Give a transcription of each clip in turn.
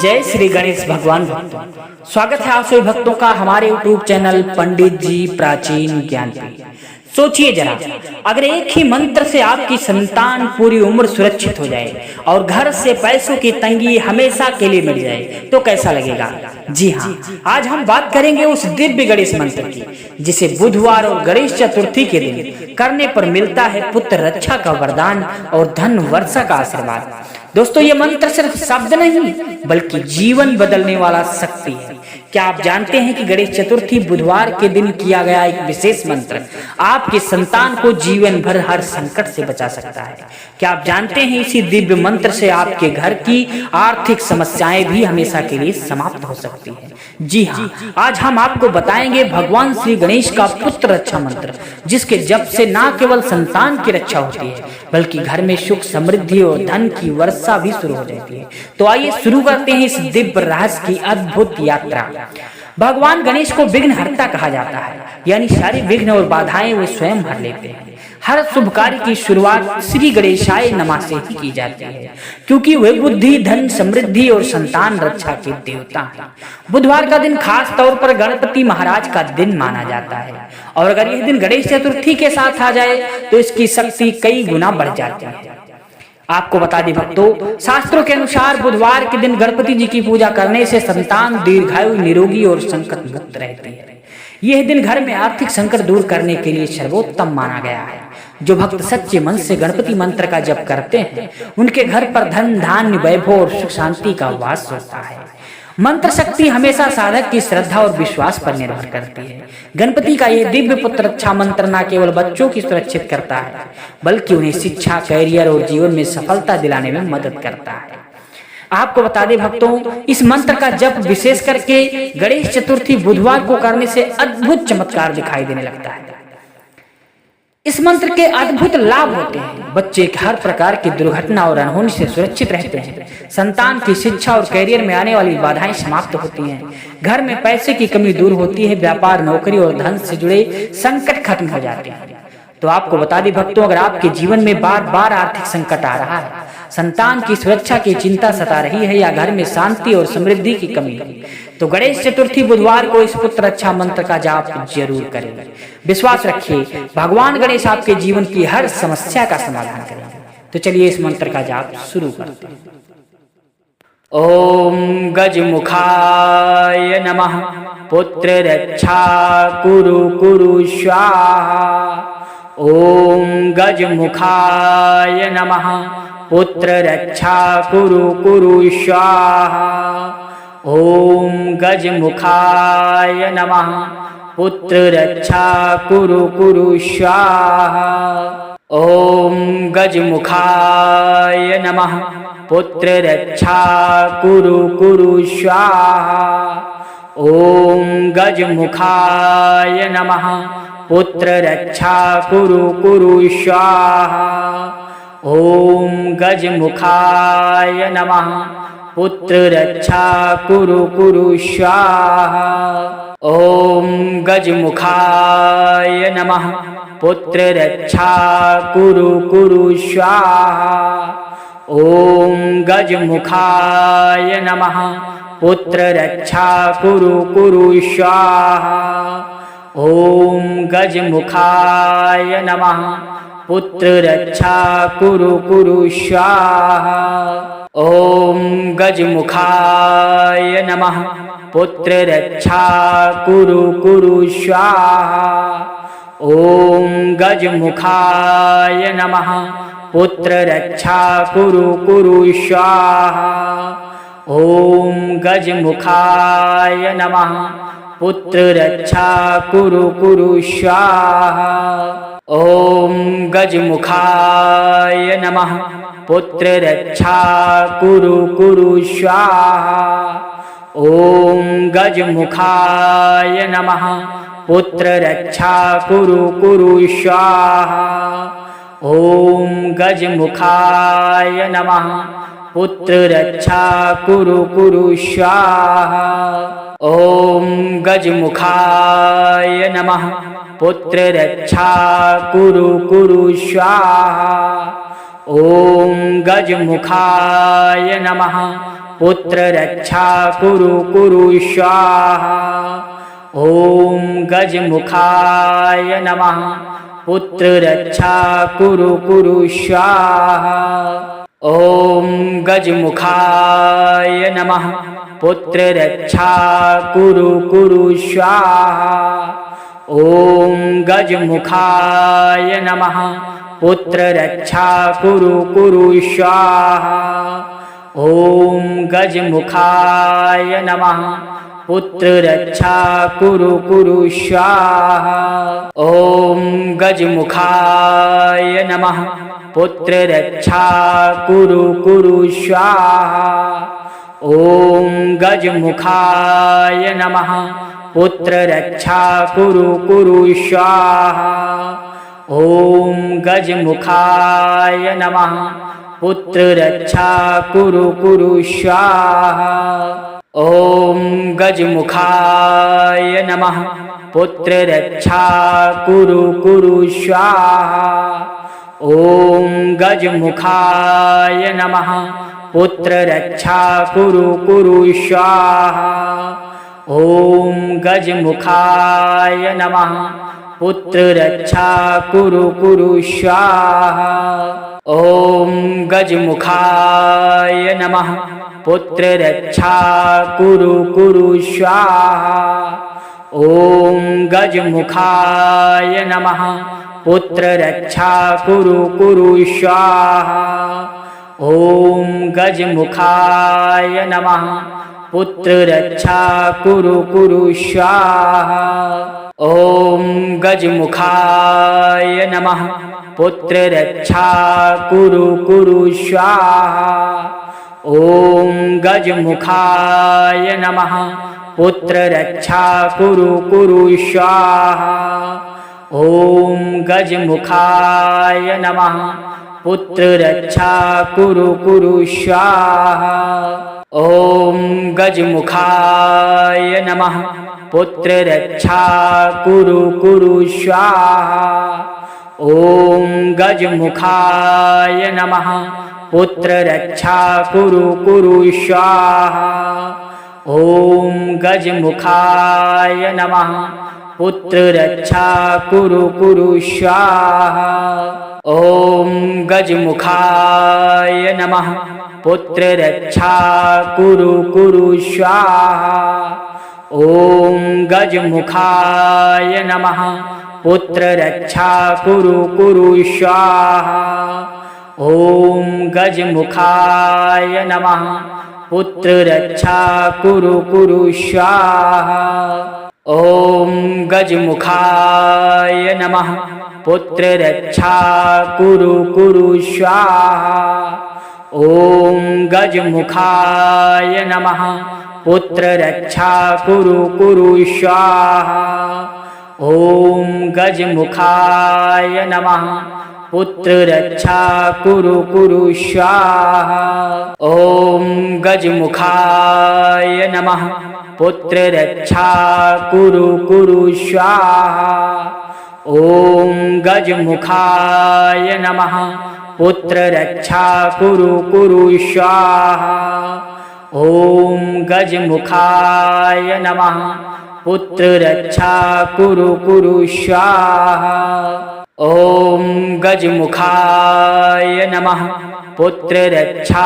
जय श्री गणेश भगवान। स्वागत है आप सभी भक्तों का हमारे YouTube चैनल पंडित जी प्राचीन ज्ञान पे। सोचिए जरा, अगर एक ही मंत्र से आपकी संतान पूरी उम्र सुरक्षित हो जाए और घर से पैसों की तंगी हमेशा के लिए मिट जाए तो कैसा लगेगा। जी हाँ, आज हम बात करेंगे उस दिव्य गणेश मंत्र की जिसे बुधवार और गणेश चतुर्थी के दिन करने पर मिलता है पुत्र रक्षा का वरदान और धन वर्षा का आशीर्वाद। दोस्तों, ये मंत्र सिर्फ शब्द नहीं बल्कि जीवन बदलने वाला शक्ति है। क्या आप जानते हैं कि गणेश चतुर्थी बुधवार के दिन किया गया एक विशेष मंत्र आपके संतान को जीवन भर हर संकट से बचा सकता है। क्या आप जानते हैं इसी दिव्य मंत्र से आपके घर की आर्थिक समस्याएं भी हमेशा के लिए समाप्त हो सकती है। जी हाँ, आज हम आपको बताएंगे भगवान श्री गणेश का पुत्र रक्षा मंत्र, जिसके जप से न केवल संतान की रक्षा होती है बल्कि घर में सुख समृद्धि और धन की वर्षा भी शुरू हो जाती है। तो आइए शुरू करते हैं इस दिव्य रहस्य की अद्भुत यात्रा। भगवान गणेश को विघ्नहर्ता कहा जाता है, यानी सारे विघ्न और बाधाएं वे स्वयं हर लेते हैं। हर शुभ कार्य की शुरुआत श्री गणेशाय नमः से ही की जाती है, क्योंकि वे बुद्धि, धन, समृद्धि और संतान रक्षा के देवता हैं। बुधवार का दिन खास तौर पर गणपति महाराज का दिन माना जाता है और अगर यह दिन गणेश चतुर्थी के साथ आ जाए तो इसकी शक्ति कई गुना बढ़ जाती है। आपको बता दें भक्तों, शास्त्रों के अनुसार बुधवार के दिन गणपति जी की पूजा करने से संतान दीर्घायु, निरोगी और संकट मुक्त रहती है। यह दिन घर में आर्थिक संकट दूर करने के लिए सर्वोत्तम माना गया है। जो भक्त सच्चे मन से गणपति मंत्र का जप करते हैं उनके घर पर धन, धान्य, वैभव और सुख शांति का वास होता है। मंत्र शक्ति हमेशा साधक की श्रद्धा और विश्वास पर निर्भर करती है। गणपति का यह दिव्य पुत्र रक्षा मंत्र न केवल बच्चों की सुरक्षित करता है बल्कि उन्हें शिक्षा, कैरियर और जीवन में सफलता दिलाने में मदद करता है। आपको बता दें भक्तों, इस मंत्र का जप विशेष करके गणेश चतुर्थी बुधवार को करने से अद्भुत चमत्कार दिखाई देने लगता है। इस मंत्र के अद्भुत लाभ होते हैं। बच्चे हर प्रकार की दुर्घटना और अनहोनी से सुरक्षित रहते हैं। संतान की शिक्षा और कैरियर में आने वाली बाधाएं समाप्त होती हैं। घर में पैसे की कमी दूर होती है। व्यापार, नौकरी और धन से जुड़े संकट खत्म हो जाते हैं। तो आपको बता दें भक्तों, अगर आपके जीवन में बार बार आर्थिक संकट आ रहा है, संतान की सुरक्षा की चिंता सता रही है या घर में शांति और समृद्धि की कमी है, तो गणेश चतुर्थी बुधवार को इस पुत्र रक्षा मंत्र का जाप जरूर करें। विश्वास रखिए, भगवान गणेश आपके जीवन की हर समस्या का समाधान करेंगे। तो चलिए इस मंत्र का जाप शुरू करते हैं। ओम गजमुखाय नमः पुत्र रक्षा कुरु कुरु स्वाहा। ओम गजमुखाय नमः पुत्र रक्षा कुरु कुरु स्वाहा। ओम गजमुखाय नमः पुत्र रक्षा कुरु कुरु स्वाहा। ओम गजमुखाय नमः पुत्र रक्षा कुरु कुरु स्वाहा। ओम गजमुखाय नमः पुत्र रक्षा कुरु कुरु स्वाहा। ओम गजमुखाय नमः पुत्र रक्षा कुरु कुरु स्वाहा। ओम गजमुखाय नमः पुत्र रक्षा कुरु कुरु स्वाहा। ओम गजमुखाय नमः पुत्र रक्षा कुरु कुरु स्वाहा। ओम गजमुखाय नमः पुत्र रक्षा कुरु कुरु स्वाहा। ओम गजमुखाय नमः पुत्र रक्षा कुरु कुरु स्वाहा। ओम गजमुखाय नमः पुत्र रक्षा कुरु कुरु स्वाहा। ओम गजमुखाय नमः पुत्र रक्षा कुरु कुरु स्वाहा। ओम गजमुखाय नमः पुत्र रक्षा कुरु कुरु स्वाहा। ओम गजमुखाय नमः पुत्र रक्षा कुरु कुरु स्वाहा। ओम गजमुखाय नमः पुत्ररक्षा कुरु कुरु स्वाहा। ॐ गजमुखाय नमः पुत्ररक्षा कुरु कुरु स्वाहा। ॐ गजमुखाय नमः पुत्ररक्षा कुरु कुरु स्वाहा। ॐ गजमुखाय नमः पुत्ररक्षा कुरु कुरु स्वाहा। ॐ गजमुखाय नमः पुत्ररक्षा कुरु कुरु स्वाहा। ॐ गजमुखाय नमः पुत्ररक्षा कुरु कुरु स्वाहा। ॐ गजमुखाय नमः पुत्ररक्षा कुरु कुरु स्वाहा। ॐ गजमुखाय नमः पुत्ररक्षा कुरु कुरु स्वाहा। ॐ गजमुखाय नमः पुत्ररक्षा कुरु कुरु स्वाहा। ॐ गजमुखाय नमः पुत्ररक्षा कुरु कुरु स्वाहा। ॐ गजमुखाय नमः पुत्ररक्षा कुरु कुरु स्वाहा। ॐ गजमुखाय नमः पुत्ररक्षा कुरु कुरु स्वाहा। ॐ गजमुखाय नमः पुत्ररक्षा कुरु कुरु स्वाहा। ॐ गजमुखाय नमः पुत्ररक्षा कुरु कुरु स्वाहा। ॐ गजमुखाय नमः पुत्ररक्षा कुरु कुरु स्वाहा। ॐ गजमुखाय नमः पुत्ररक्षा कुरु कुरु स्वाहा। ॐ गजमुखाय नमः पुत्ररक्षा कुरु कुरु स्वाहा। ॐ गजमुखाय नमः पुत्ररक्षा कुरु कुरु स्वाहा। ॐ गजमुखाय नमः पुत्ररक्षा कुरु कुरु स्वाहा। ॐ गजमुखाय नमः पुत्ररक्षा कुरु कुरु स्वाहा। ॐ गजमुखाय नमः पुत्ररक्षा कुरु कुरु स्वाहा। ॐ गजमुखाय नमः पुत्ररक्षा कुरु कुरु स्वाहा। ॐ गजमुखाय नमः पुत्ररक्षा कुरु कुरु स्वाहा। ॐ गजमुखाय नमः पुत्ररक्षा कुरु कुरु स्वाहा। ॐ गजमुखाय नमः पुत्ररक्षा कुरु कुरु स्वाहा। ॐ गजमुखाय नमः पुत्ररक्षा कुरु कुरु स्वाहा। ॐ गजमुखाय नमः पुत्ररक्षा कुरु कुरु स्वाहा। ॐ गजमुखाय नमः पुत्ररक्षा कुरु कुरु स्वाहा। ॐ गजमुखाय नमः पुत्ररक्षा कुरु कुरु स्वाहा। ॐ गजमुखाय नमः पुत्ररक्षा कुरु कुरु स्वाहा। ॐ गजमुखाय नमः पुत्ररक्षा कुरु कुरु स्वाहा। ॐ गजमुखाय नमः पुत्ररक्षा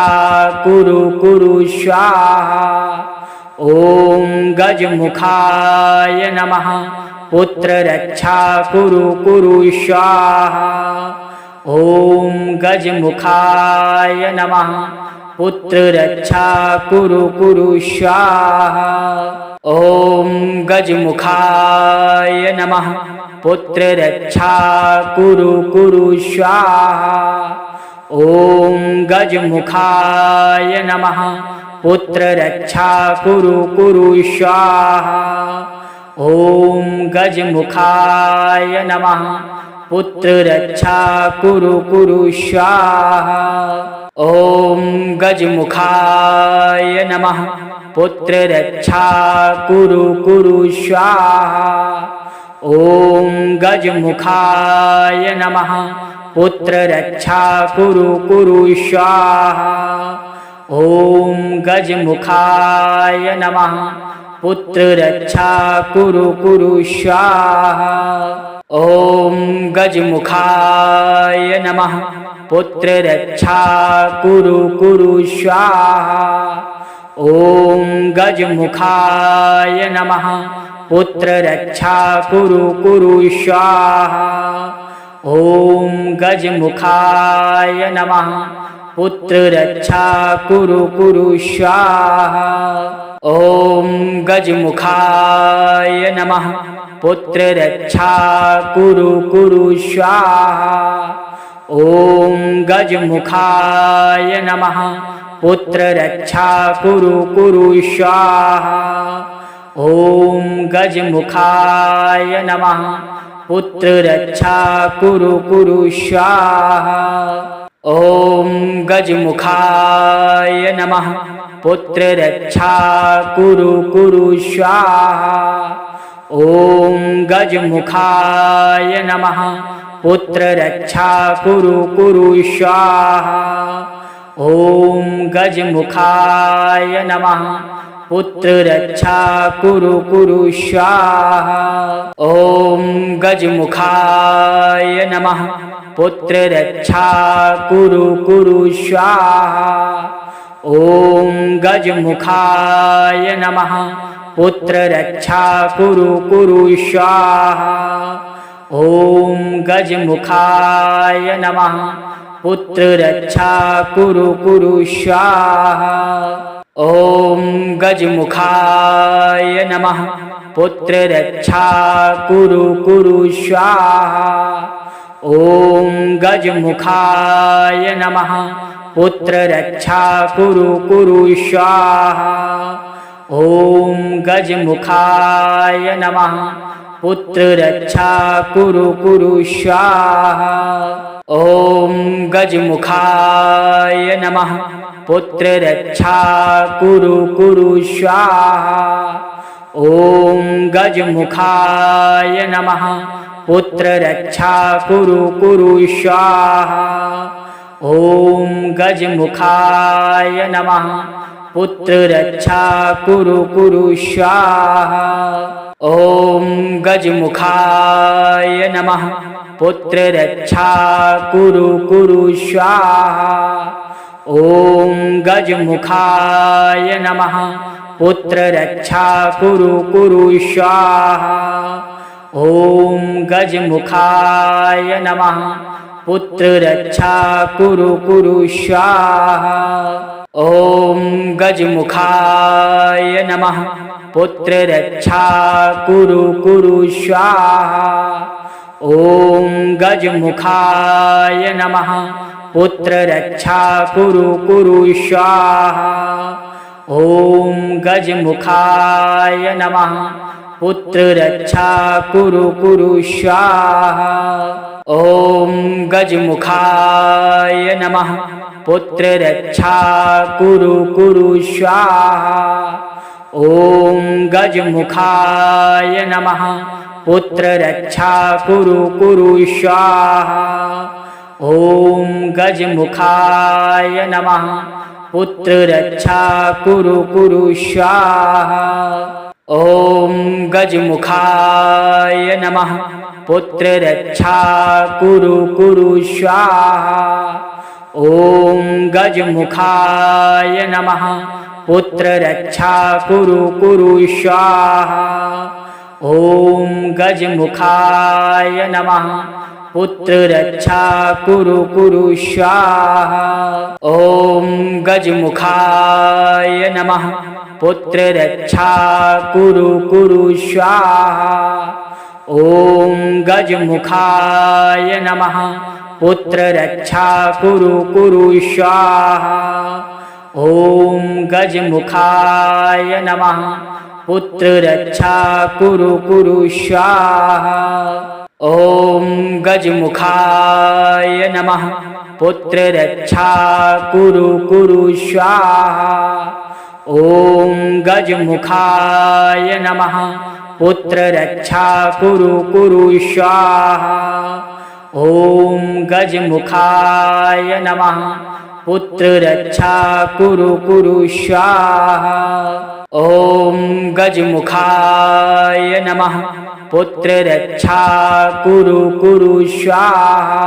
कुरु कुरु स्वाहा। ॐ गजमुखाय नमः पुत्ररक्षा कुरु कुरु स्वाहा। ॐ गजमुखाय नमः पुत्ररक्षा कुरु कुरु स्वाहा। ॐ गजमुखाय नमः पुत्ररक्षा कुरु कुरु स्वाहा। ॐ गजमुखाय नमः पुत्ररक्षा कुरु कुरु स्वाहा। ॐ गजमुखाय नमः पुत्र रक्षा कुरु कुरु स्वाहा। ओम गजमुखाय नमः पुत्र रक्षा कुरु कुरु स्वाहा। ओम गजमुखाय नमः पुत्र रक्षा कुरु कुरु स्वाहा। ओम गजमुखाय नमः पुत्र रक्षा कुरु कुरु स्वाहा। ओम गजमुखाय नमः पुत्र रक्षा कुरु कुरु स्वाहा। ओम गजमुखाय नमः पुत्र रक्षा कुरु कुरु स्वाहा। ओम गजमुखाय नमः पुत्र रक्षा कुरु कुरु स्वाहा। ओम गजमुखाय नमः पुत्र रक्षा कुरु कुरु स्वाहा। ओम गजमुखाय नमः पुत्र रक्षा कुरु कुरु स्वाहा। ओम गजमुखाय नमः पुत्र रक्षा कुरु कुरु स्वाहा। ओम गजमुखाय नमः पुत्र रक्षा कुरु कुरु स्वाहा। ओम गजमुखाय नमः पुत्र रक्षा कुरु कुरु स्वाहा। ओम गजमुखाय नमः पुत्र रक्षा कुरु कुरु स्वाहा। ओम गजमुखाय नमः पुत्र रक्षा कुरु कुरु स्वाहा। ओम गजमुखाय नमः पुत्र रक्षा कुरु कुरु स्वाहा। ओम गजमुखाय नमः पुत्र रक्षा कुरु कुरु स्वाहा। ओम गजमुखाय नमः पुत्र रक्षा कुरु कुरु स्वाहा। ओम गजमुखाय नमः पुत्र रक्षा कुरु कुरु स्वाहा। ओम गजमुखाय नमः पुत्र रक्षा कुरु कुरु स्वाहा। ओम गजमुखाय नमः पुत्र रक्षा कुरु कुरु स्वाहा। ओम गजमुखाय नमः पुत्र रक्षा कुरु कुरु स्वाहा। ओम गजमुखाय नमः पुत्र रक्षा कुरु कुरु स्वाहा। ओम गजमुखाय नमः पुत्र रक्षा कुरु कुरु स्वाहा। ओम गजमुखाय नमः पुत्र रक्षा कुरु कुरु स्वाहा। ओम गजमुखाय नमः पुत्र रक्षा कुरु कुरु स्वाहा। ओम गजमुखाय नमः पुत्र रक्षा कुरु कुरु स्वाहा। ओम गजमुखाय नमः पुत्र रक्षा कुरु कुरु स्वाहा। ओम गजमुखाय नमः पुत्र रक्षा कुरु कुरु स्वाहा। ओम गजमुखाय नमः पुत्र रक्षा कुरु कुरु स्वाहा। ओम गजमुखाय नमः पुत्र रक्षा कुरु कुरु स्वाहा। ओम गजमुखाय नमः पुत्र रक्षा कुरु कुरु स्वाहा। ओम गजमुखाय नमः पुत्र रक्षा कुरु कुरु स्वाहा। ओम गजमुखाय नमः पुत्र रक्षा कुरु कुरु स्वाहा। ओम गजमुखाय नमः पुत्र रक्षा कुरु कुरु स्वाहा। ओम गजमुखाय नमः पुत्र रक्षा कुरु कुरु स्वाहा। ओम गजमुखाय नमः पुत्र रक्षा कुरु कुरु स्वाहा। ओम गजमुखाय नमः पुत्र रक्षा कुरु कुरु स्वाहा। ॐ गजमुखाय नमः पुत्ररक्षा कुरु कुरु स्वाहा। ॐ गजमुखाय नमः पुत्ररक्षा कुरु कुरु स्वाहा। ॐ गजमुखाय नमः पुत्ररक्षा कुरु कुरु स्वाहा। ॐ गजमुखाय नमः पुत्ररक्षा कुरु कुरु स्वाहा।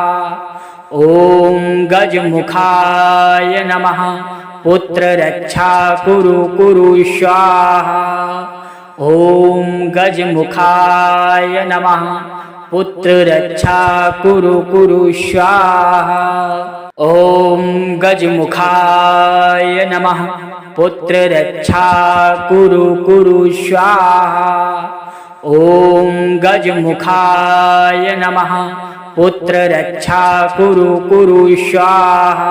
ॐ गजमुखाय नमः पुत्ररक्षा कुरु कुरु स्वाहा। ॐ गजमुखाय नमः पुत्ररक्षा कुरु कुरु स्वाहा। ॐ गजमुखाय नमः पुत्ररक्षा कुरु कुरु स्वाहा। ॐ गजमुखाय नमः पुत्ररक्षा कुरु कुरु स्वाहा।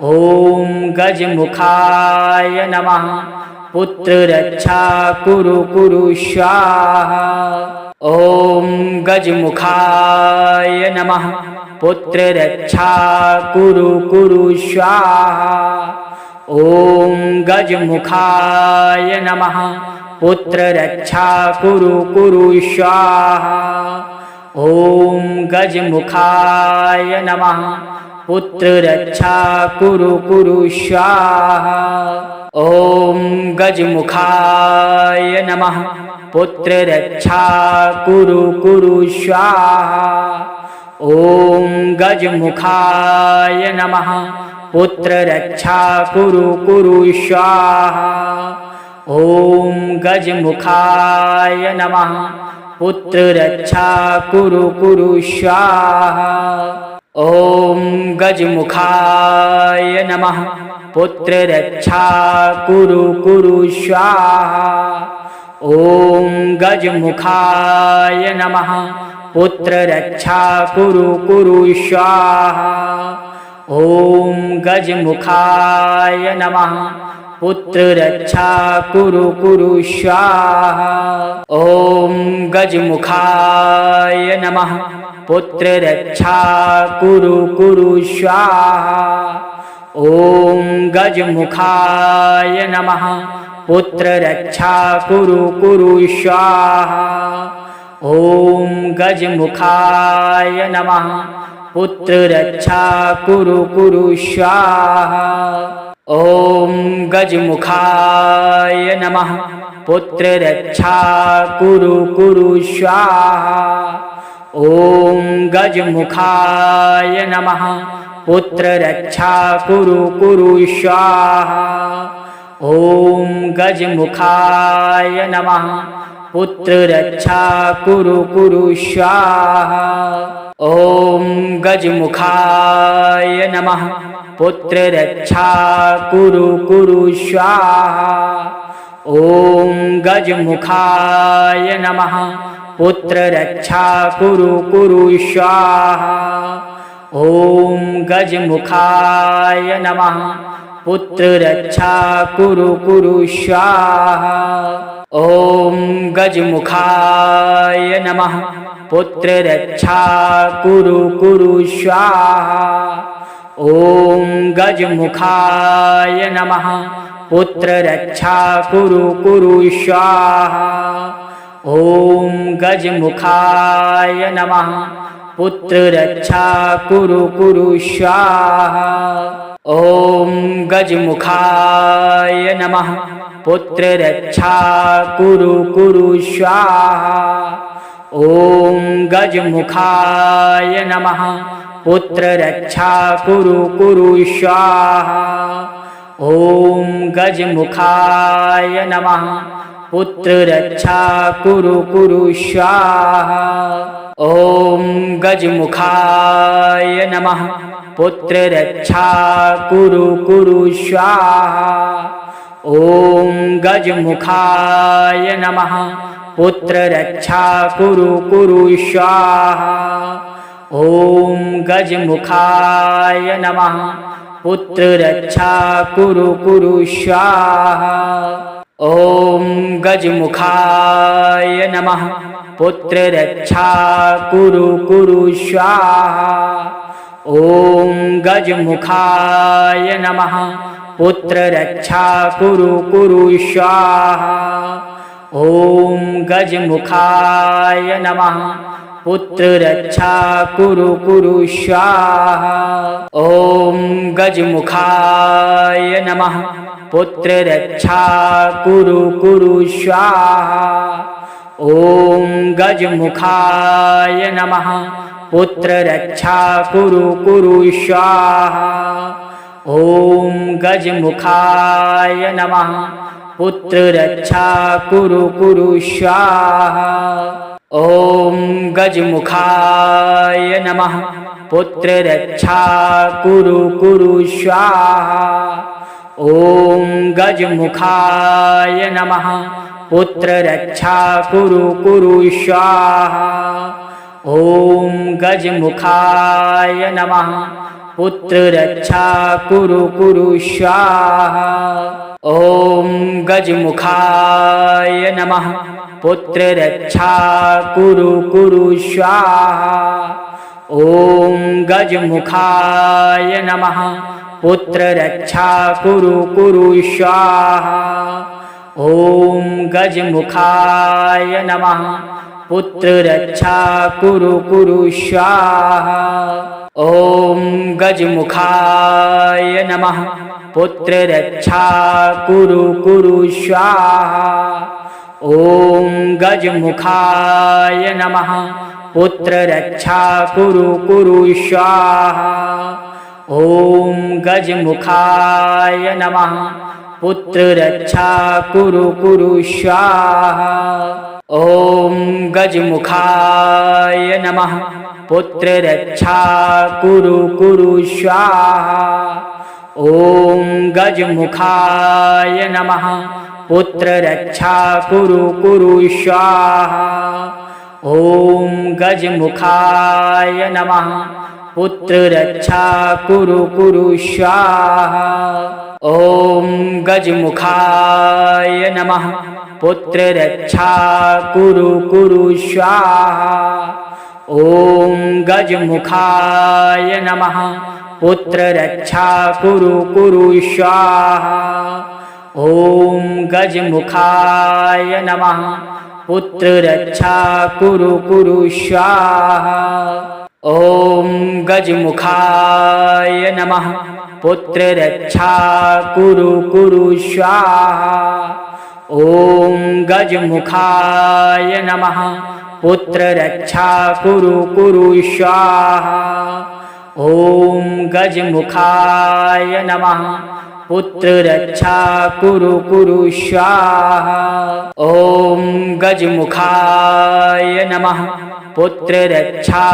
ॐ गजमुखाय नमः पुत्ररक्षा कुरु कुरु स्वाहा। ॐ गजमुखाय नमः पुत्ररक्षा कुरु कुरु स्वाहा। ॐ गजमुखाय नमः पुत्ररक्षा कुरु कुरु स्वाहा। ॐ गजमुखाय नमः पुत्ररक्षा कुरु कुरु स्वाहा। ॐ गजमुखाय नमः पुत्ररक्षा कुरु कुरु स्वाहा। ॐ गजमुखाय नमः पुत्ररक्षा कुरु कुरु स्वाहा। ॐ गजमुखाय नमः पुत्ररक्षा कुरु कुरु स्वाहा। ॐ गजमुखाय नमः पुत्ररक्षा कुरु कुरु स्वाहा। ॐ गजमुखाय नमः पुत्ररक्षा कुरु कुरु स्वाहा। ॐ गजमुखाय नमः पुत्ररक्षा कुरु कुरु स्वाहा। ॐ गजमुखाय नमः पुत्ररक्षा कुरु कुरु स्वाहा। ॐ गजमुखाय नमः पुत्ररक्षा कुरु कुरु स्वाहा। ॐ गजमुखाय नमः पुत्ररक्षा कुरु कुरु स्वाहा। ॐ गजमुखाय नमः पुत्ररक्षा कुरु कुरु स्वाहा। ॐ गजमुखाय नमः पुत्ररक्षा कुरु कुरु स्वाहा। ॐ गजमुखाय नमः पुत्ररक्षा कुरु कुरु स्वाहा। ॐ गजमुखाय नमः पुत्ररक्षा कुरु कुरु स्वाहा। ॐ गजमुखाय नमः पुत्ररक्षा कुरु कुरु स्वाहा। ॐ गजमुखाय नमः पुत्ररक्षा कुरु कुरु स्वाहा। ॐ गजमुखाय नमः पुत्ररक्षा कुरु कुरु स्वाहा। ॐ गजमुखाय नमः पुत्ररक्षा कुरु कुरु स्वाहा। ॐ गजमुखाय नमः पुत्ररक्षा कुरु कुरु स्वाहा। ॐ गजमुखाय नमः पुत्ररक्षा कुरु कुरु स्वाहा। ॐ गजमुखाय नमः पुत्ररक्षा कुरु कुरु स्वाहा। ॐ गजमुखाय नमः पुत्ररक्षा कुरु कुरु स्वाहा। ॐ गजमुखाय नमः पुत्ररक्षा कुरु कुरु स्वाहा। ॐ गजमुखाय नमः पुत्ररक्षा कुरु कुरु स्वाहा। ॐ गजमुखाय नमः पुत्ररक्षा कुरु कुरु स्वाहा। ॐ गजमुखाय नमः पुत्ररक्षा कुरु कुरु स्वाहा। ॐ गजमुखाय नमः पुत्ररक्षा कुरु कुरु स्वाहा। ॐ गजमुखाय नमः पुत्ररक्षा कुरु कुरु स्वाहा। ॐ गजमुखाय नमः पुत्ररक्षा कुरु कुरु स्वाहा। ॐ गजमुखाय नमः पुत्ररक्षा कुरु कुरु स्वाहा। ॐ गजमुखाय नमः पुत्ररक्षा कुरु कुरु स्वाहा। ॐ गजमुखाय नमः पुत्ररक्षा कुरु कुरु स्वाहा। ॐ गजमुखाय नमः पुत्ररक्षा कुरु कुरु स्वाहा। ॐ गजमुखाय नमः पुत्ररक्षा कुरु कुरु स्वाहा। ॐ गजमुखाय नमः पुत्ररक्षा कुरु कुरु स्वाहा। ॐ गजमुखाय नमः पुत्ररक्षा कुरु कुरु स्वाहा। ॐ गजमुखाय नमः पुत्ररक्षा कुरु कुरु स्वाहा। ॐ गजमुखाय नमः पुत्ररक्षा कुरु कुरु स्वाहा। ॐ गजमुखाय नमः पुत्ररक्षा कुरु कुरु स्वाहा। ॐ गजमुखाय नमः पुत्ररक्षा कुरु कुरु स्वाहा। ॐ गजमुखाय नमः पुत्ररक्षा कुरु कुरु स्वाहा। ॐ गजमुखाय नमः पुत्ररक्षा कुरु कुरु स्वाहा। ॐ गजमुखाय नमः पुत्ररक्षा कुरु कुरु स्वाहा। ॐ गजमुखाय नमः पुत्ररक्षा कुरु कुरु स्वाहा। ॐ गजमुखाय नमः पुत्ररक्षा कुरु कुरु स्वाहा। ॐ गजमुखाय नमः पुत्ररक्षा कुरु कुरु स्वाहा। ॐ गजमुखाय नमः पुत्ररक्षा कुरु कुरु स्वाहा। ॐ गजमुखाय नमः पुत्ररक्षा कुरु कुरु स्वाहा। ॐ गजमुखाय नमः पुत्ररक्षा कुरु कुरु स्वाहा। ॐ गजमुखाय नमः पुत्ररक्षा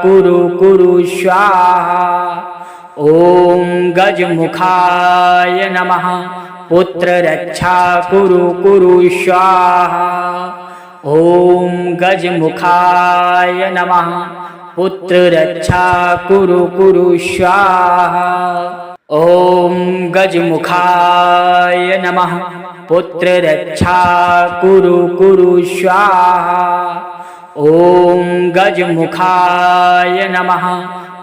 कुरु कुरु स्वाहा। ॐ गजमुखाय नमः पुत्ररक्षा कुरु कुरु स्वाहा। ॐ गजमुखाय नमः पुत्ररक्षा कुरु कुरु स्वाहा। ॐ गजमुखाय नमः पुत्ररक्षा कुरु कुरु स्वाहा। ॐ गजमुखाय नमः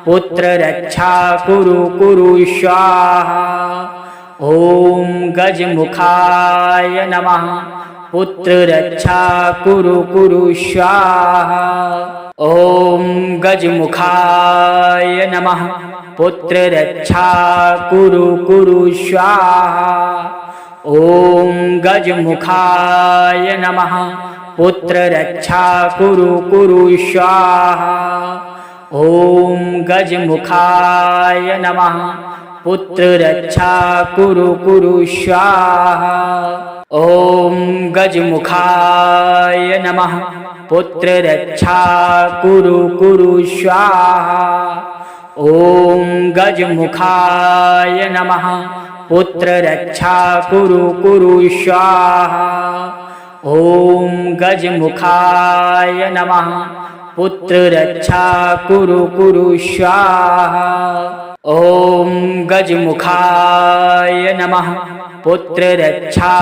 पुत्ररक्षा कुरु कुरु स्वाहा। ॐ गजमुखाय नमः पुत्ररक्षा कुरु कुरु स्वाहा। ॐ गजमुखाय नमः पुत्ररक्षा कुरु कुरु स्वाहा। ॐ गजमुखाय नमः पुत्ररक्षा कुरु कुरु स्वाहा। ॐ गजमुखाय नमः पुत्ररक्षा कुरु कुरु स्वाहा। ॐ गजमुखाय नमः पुत्ररक्षा कुरु कुरु स्वाहा। ॐ गजमुखाय नमः पुत्ररक्षा कुरु कुरु स्वाहा। ॐ गजमुखाय नमः पुत्ररक्षा कुरु कुरु स्वाहा। ॐ गजमुखाय नमः पुत्ररक्षा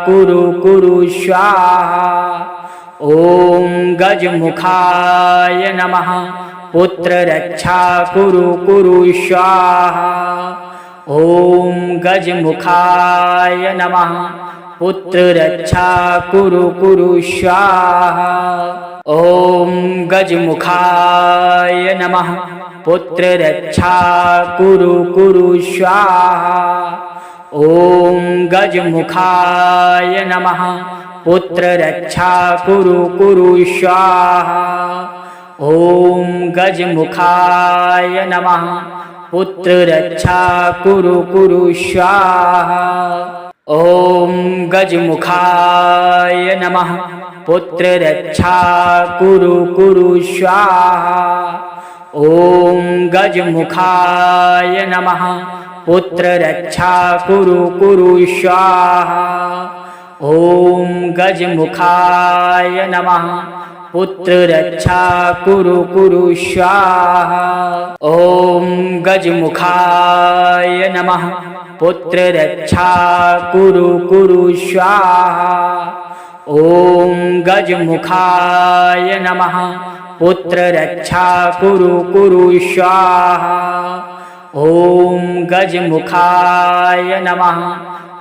कुरु कुरु स्वाहा। ॐ गजमुखाय नमः पुत्ररक्षा कुरु कुरु स्वाहा। ॐ गजमुखाय नमः पुत्ररक्षा कुरु कुरु स्वाहा। ॐ गजमुखाय नमः पुत्ररक्षा कुरु कुरु स्वाहा। ॐ गजमुखाय नमः पुत्ररक्षा कुरु कुरु स्वाहा। ॐ गजमुखाय नमः पुत्ररक्षा कुरु कुरु स्वाहा। ॐ गजमुखाय नमः पुत्ररक्षा कुरु कुरु स्वाहा। ॐ गजमुखाय नमः पुत्ररक्षा कुरु कुरु स्वाहा। ॐ गजमुखाय नमः पुत्ररक्षा कुरु कुरु स्वाहा। ॐ गजमुखाय नमः पुत्ररक्षा कुरु कुरु स्वाहा। ॐ गजमुखाय नमः पुत्ररक्षा कुरु कुरु स्वाहा। ॐ गजमुखाय नमः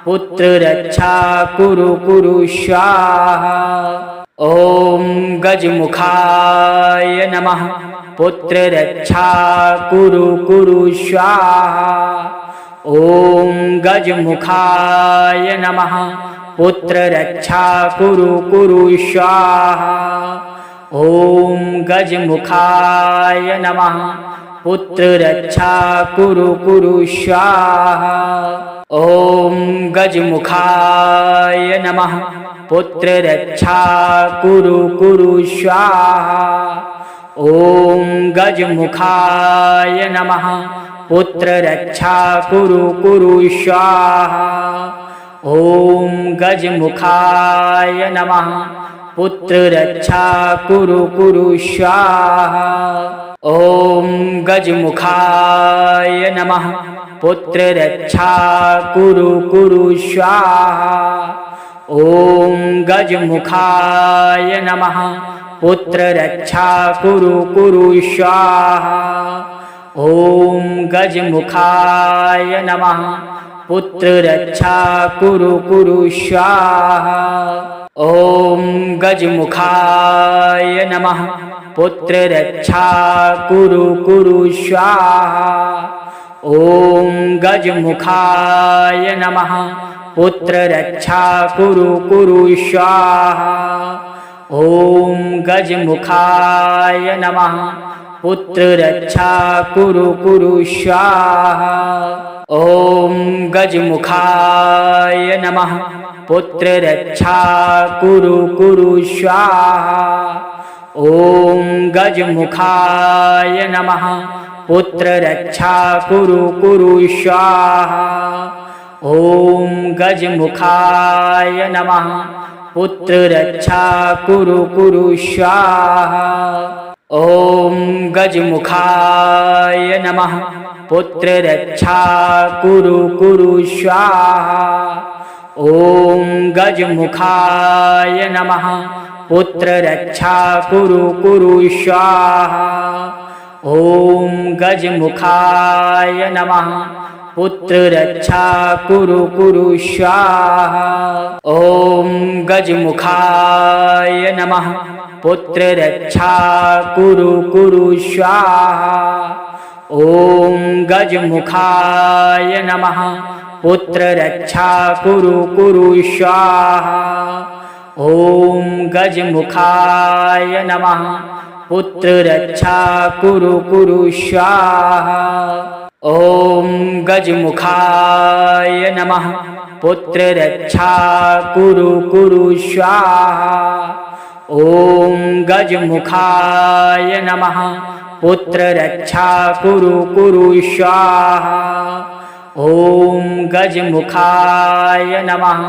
पुत्ररक्षा कुरु कुरु स्वाहा। ॐ गजमुखाय नमः पुत्ररक्षा कुरु कुरु स्वाहा। ॐ गजमुखाय नमः पुत्ररक्षा कुरु कुरु स्वाहा। ॐ गजमुखाय नमः पुत्ररक्षा कुरु कुरु स्वाहा। ॐ गजमुखाय नमः पुत्ररक्षा कुरु कुरु स्वाहा। ॐ गजमुखाय नमः पुत्ररक्षा कुरु कुरु स्वाहा। ॐ गजमुखाय नमः पुत्ररक्षा कुरु कुरु स्वाहा। ॐ गजमुखाय नमः पुत्ररक्षा कुरु कुरु स्वाहा। ॐ गजमुखाय नमः पुत्ररक्षा कुरु कुरु स्वाहा। ॐ गजमुखाय नमः पुत्ररक्षा कुरु कुरु स्वाहा। ॐ गजमुखाय नमः पुत्ररक्षा कुरु कुरु स्वाहा। ॐ गजमुखाय नमः पुत्ररक्षा कुरु कुरु स्वाहा। ॐ गजमुखाय नमः पुत्ररक्षा कुरु कुरु स्वाहा। ॐ गजमुखाय नमः पुत्ररक्षा कुरु कुरु स्वाहा। ॐ गजमुखाय नमः पुत्ररक्षा कुरु कुरु स्वाहा। ॐ गजमुखाय नमः पुत्ररक्षा कुरु कुरु स्वाहा। ॐ गजमुखाय नमः पुत्ररक्षा कुरु कुरु स्वाहा। ॐ गजमुखाय नमः पुत्ररक्षा कुरु कुरु स्वाहा। ॐ गजमुखाय नमः पुत्ररक्षा कुरु कुरु स्वाहा। ॐ गजमुखाय नमः पुत्ररक्षा कुरु कुरु स्वाहा। ॐ गजमुखाय नमः पुत्ररक्षा कुरु कुरु स्वाहा। ॐ गजमुखाय नमः पुत्ररक्षा कुरु कुरु स्वाहा। ॐ गजमुखाय नमः पुत्ररक्षा कुरु कुरु स्वाहा। ॐ गजमुखाय नमः पुत्ररक्षा कुरु कुरु स्वाहा। ॐ गजमुखाय नमः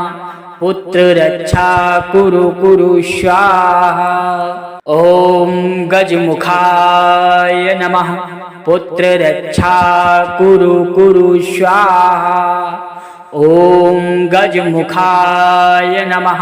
पुत्ररक्षा कुरु कुरु स्वाहा। ॐ गजमुखाय नमः पुत्ररक्षा कुरु कुरु स्वाहा। ॐ गजमुखाय नमः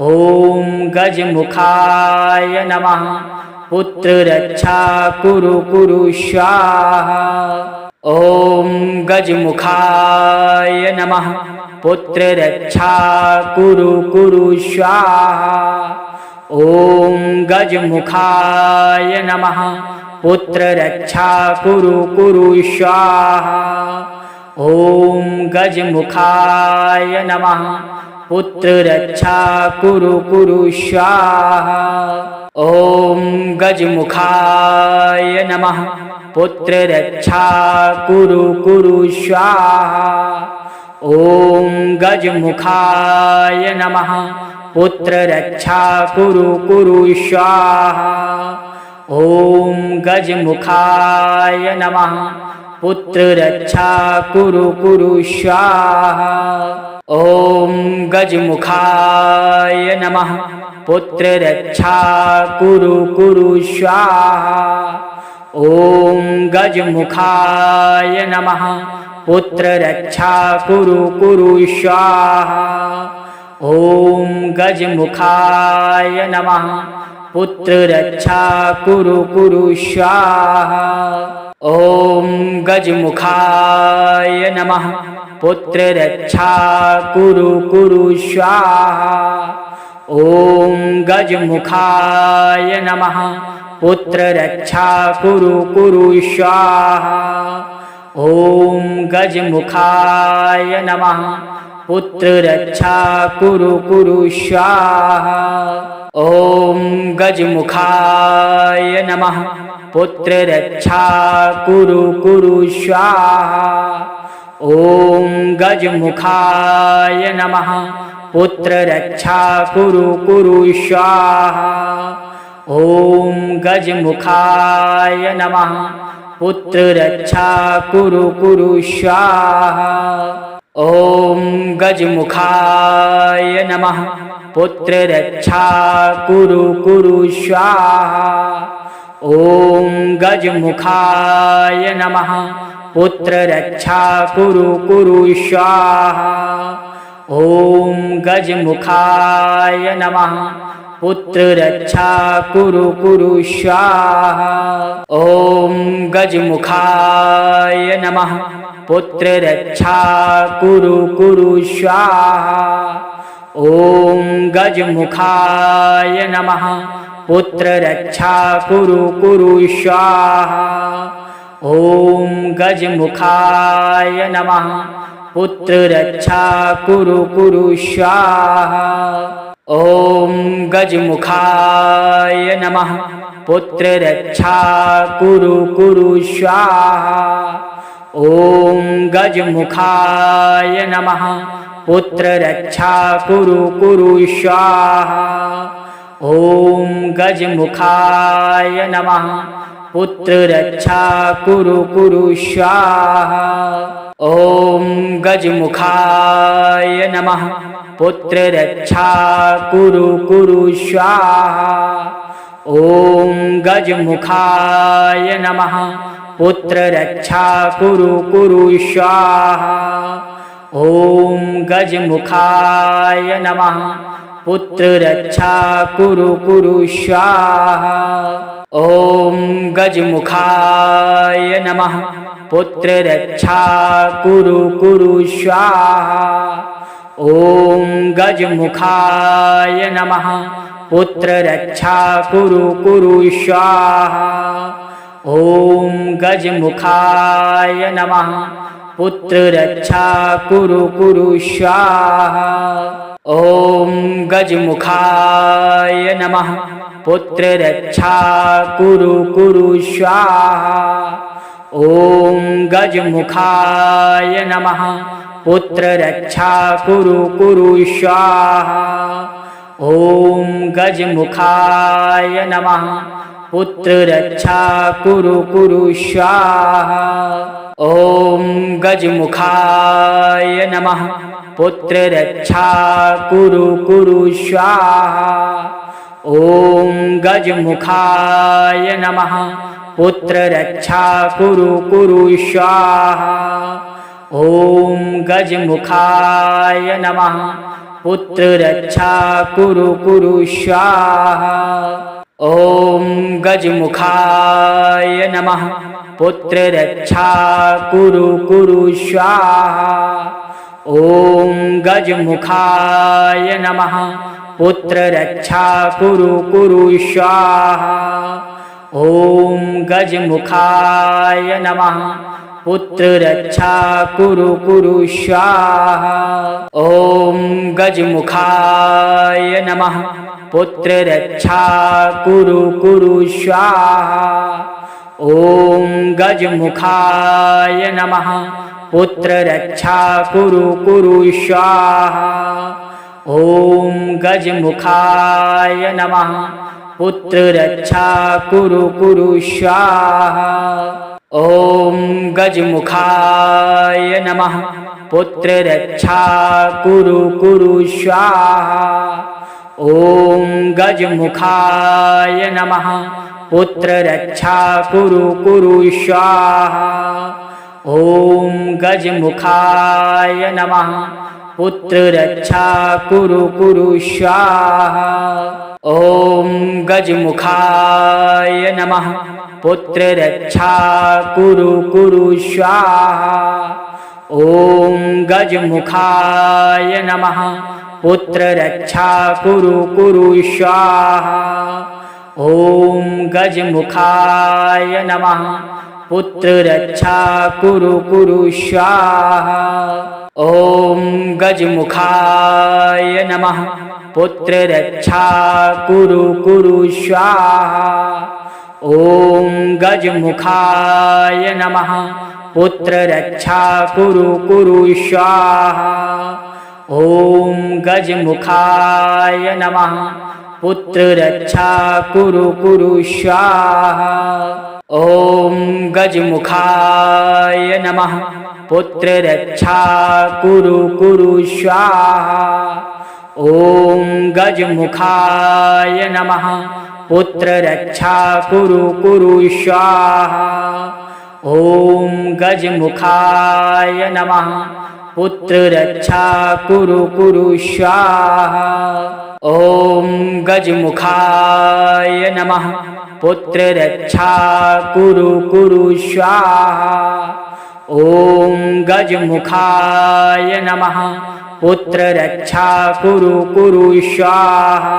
ॐ गजमुखाय नमः पुत्ररक्षा कुरु कुरु स्वाहा। ॐ गजमुखाय नमः पुत्ररक्षा कुरु कुरु स्वाहा। ॐ गजमुखाय नमः पुत्ररक्षा कुरु कुरु स्वाहा। ॐ गजमुखाय नमः पुत्ररक्षा कुरु कुरु स्वाहा। ॐ गजमुखाय नमः पुत्ररक्षा कुरु कुरु स्वाहा। ॐ गजमुखाय नमः पुत्ररक्षा कुरु कुरु स्वाहा। ॐ गजमुखाय नमः पुत्ररक्षा कुरु कुरु स्वाहा। ॐ गजमुखाय नमः पुत्ररक्षा कुरु कुरु स्वाहा। ॐ गजमुखाय नमः पुत्ररक्षा कुरु कुरु स्वाहा। ॐ गजमुखाय नमः पुत्ररक्षा कुरु कुरु स्वाहा। ॐ गजमुखाय नमः पुत्ररक्षा कुरु कुरु स्वाहा। ॐ गजमुखाय नमः पुत्ररक्षा कुरु कुरु स्वाहा। ॐ गजमुखाय नमः पुत्ररक्षा कुरु कुरु स्वाहा। ॐ गजमुखाय नमः पुत्ररक्षा कुरु कुरु स्वाहा। ॐ गजमुखाय नमः पुत्ररक्षा कुरु कुरु स्वाहा। ॐ गजमुखाय नमः पुत्ररक्षा कुरु कुरु स्वाहा। ॐ गजमुखाय नमः पुत्ररक्षा कुरु कुरु स्वाहा। ॐ गजमुखाय नमः पुत्ररक्षा कुरु कुरु स्वाहा। ॐ गजमुखाय नमः पुत्ररक्षा कुरु कुरु स्वाहा। ॐ गजमुखाय नमः पुत्ररक्षा कुरु कुरु स्वाहा। ॐ गजमुखाय नमः पुत्ररक्षा कुरु कुरु स्वाहा। ॐ गजमुखाय नमः पुत्ररक्षा कुरु कुरु स्वाहा। ॐ गजमुखाय नमः पुत्ररक्षा कुरु कुरु स्वाहा। ॐ गजमुखाय नमः पुत्ररक्षा कुरु कुरु स्वाहा। ॐ गजमुखाय नमः पुत्ररक्षा कुरु कुरु स्वाहा। ॐ गजमुखाय नमः पुत्ररक्षा कुरु कुरु स्वाहा। ॐ गजमुखाय नमः पुत्ररक्षा कुरु कुरु स्वाहा। ॐ गजमुखाय नमः पुत्ररक्षा कुरु कुरु स्वाहा। ॐ गजमुखाय नमः पुत्ररक्षा कुरु कुरु स्वाहा। ॐ गजमुखाय नमः पुत्ररक्षा कुरु कुरु स्वाहा। ॐ गजमुखाय नमः पुत्ररक्षा कुरु कुरु स्वाहा। ॐ गजमुखाय नमः पुत्ररक्षा कुरु कुरु स्वाहा। ॐ गजमुखाय नमः पुत्ररक्षा कुरु कुरु स्वाहा। ॐ गजमुखाय नमः पुत्ररक्षा कुरु कुरु स्वाहा। ॐ गजमुखाय नमः पुत्ररक्षा कुरु कुरु स्वाहा। ॐ गजमुखाय नमः पुत्ररक्षा कुरु कुरु स्वाहा। ॐ गजमुखाय नमः पुत्ररक्षा कुरु कुरु स्वाहा। ॐ गजमुखाय नमः पुत्ररक्षा कुरु कुरु स्वाहा। ॐ गजमुखाय नमः पुत्ररक्षा कुरु कुरु स्वाहा। ॐ गजमुखाय नमः पुत्ररक्षा कुरु कुरु स्वाहा। ॐ गजमुखाय नमः पुत्ररक्षा कुरु कुरु स्वाहा। ॐ गजमुखाय नमः पुत्ररक्षा कुरु कुरु स्वाहा। ॐ गजमुखाय नमः पुत्ररक्षा कुरु कुरु स्वाहा। ॐ गजमुखाय नमः पुत्ररक्षा कुरु कुरु स्वाहा। ॐ गजमुखाय नमः पुत्ररक्षा कुरु कुरु स्वाहा। ॐ गजमुखाय नमः पुत्ररक्षा कुरु कुरु स्वाहा। ॐ गजमुखाय नमः पुत्ररक्षा कुरु कुरु स्वाहा। ॐ गजमुखाय नमः पुत्ररक्षा कुरु कुरु स्वाहा। ॐ गजमुखाय नमः पुत्ररक्षा कुरु कुरु स्वाहा। ॐ गजमुखाय नमः पुत्ररक्षा कुरु कुरु स्वाहा। ॐ गजमुखाय नमः पुत्ररक्षा कुरु कुरु स्वाहा। ॐ गजमुखाय नमः पुत्ररक्षा कुरु कुरु स्वाहा। ॐ गजमुखाय नमः पुत्ररक्षा कुरु कुरु स्वाहा। ॐ गजमुखाय नमः पुत्ररक्षा कुरु कुरु स्वाहा। ॐ गजमुखाय नमः पुत्ररक्षा कुरु कुरु स्वाहा। ॐ गजमुखाय नमः पुत्ररक्षा कुरु कुरु स्वाहा। ॐ गजमुखाय नमः पुत्ररक्षा कुरु कुरु स्वाहा।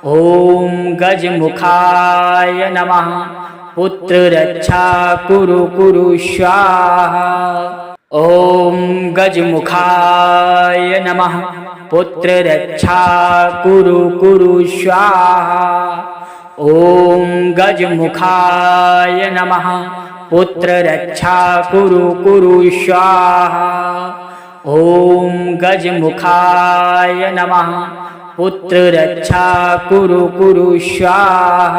ॐ गजमुखाय नमः पुत्ररक्षा कुरु कुरु स्वाहा। ॐ गजमुखाय नमः पुत्ररक्षा कुरु कुरु स्वाहा। ॐ गजमुखाय नमः पुत्ररक्षा कुरु कुरु स्वाहा। ॐ गजमुखाय नमः पुत्ररक्षा कुरु कुरु स्वाहा।